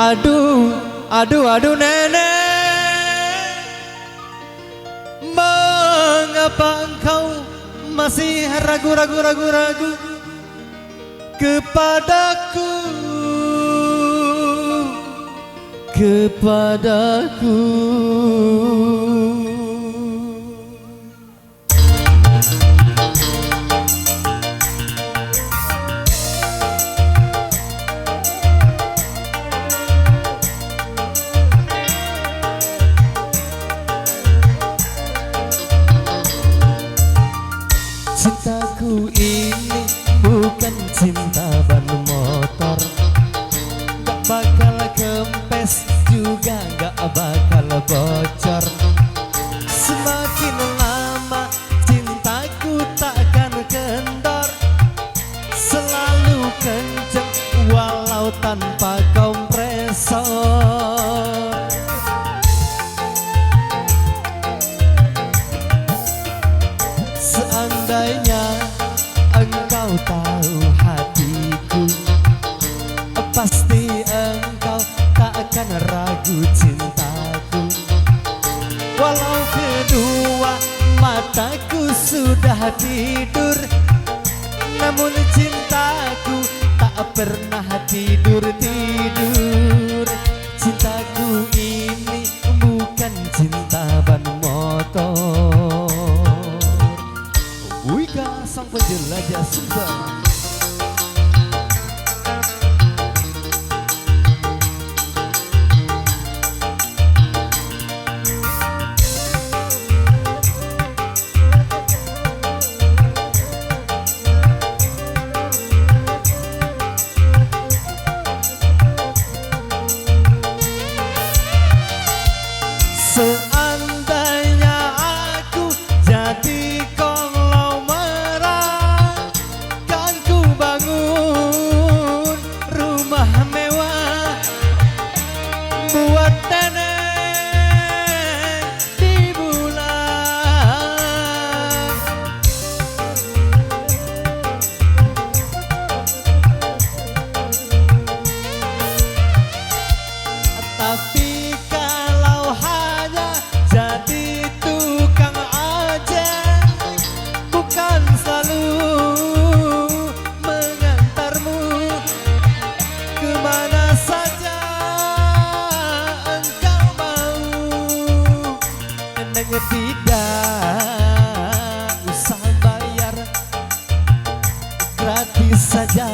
Aduh, aduh nenek, mengapa engkau masih ragu kepadaku? Cintaku ini bukan cinta ban motor, gak bakal kempes juga gak bakal bocor. Semakin lama cintaku takkan kendor, selalu kenceng walau tanpa kompresor. Seandainya engkau tahu hatiku, pasti engkau tak akan ragu cintaku. Walau kedua mataku sudah tidur, namun cintaku tak pernah tidur-tidur. Cintaku ini bukan cinta ban motor. Wika sang penjelajah Sumba. Seandainya aku jadi konglomerat, kan ku bangun rumah mewah buat nenek di bulan. Tapi kalau hanya jadi tukang ojek, bukan selalu mengantarmu kemana saja engkau mau. Neng tidak usah bayar, gratis saja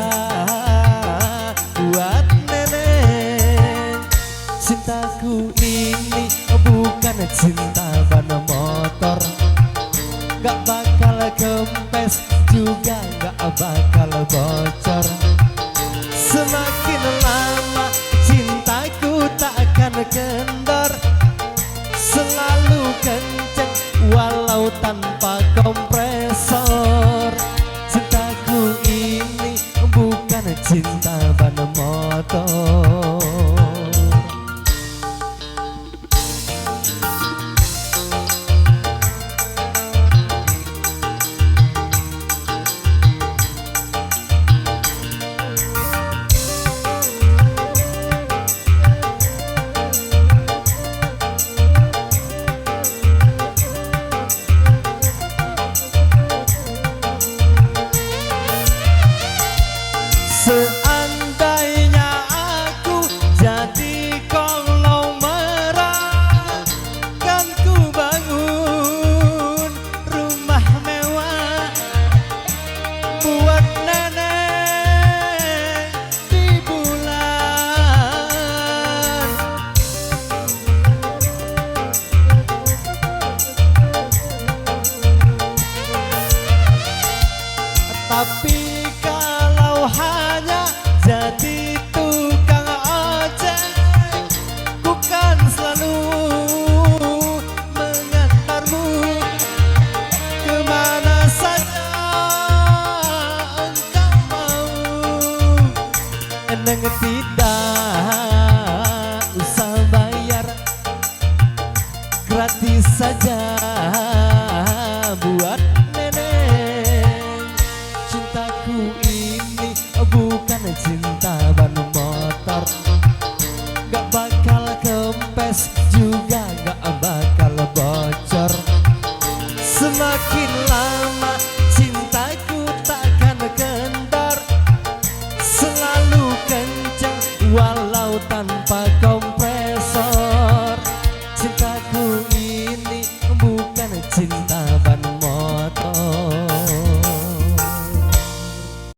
buat nenek. Cintaku ini bukan cinta ban motor, gak bakal kempes juga gak bakal bocor. Semakin lama cintaku tak akan kendor, selalu kenceng walau tanpa kompresor. Cintaku ini bukan cinta ban motor. Seandainya aku jadi konglomerat, kan ku bangun rumah mewah buat nenek di bulan. Tapi kalau hanya jadi tukang ojek, bukan selalu mengantarmu kemana saja engkau mau. Neng tidak usah bayar, gratis saja buat nenek. Cinta motor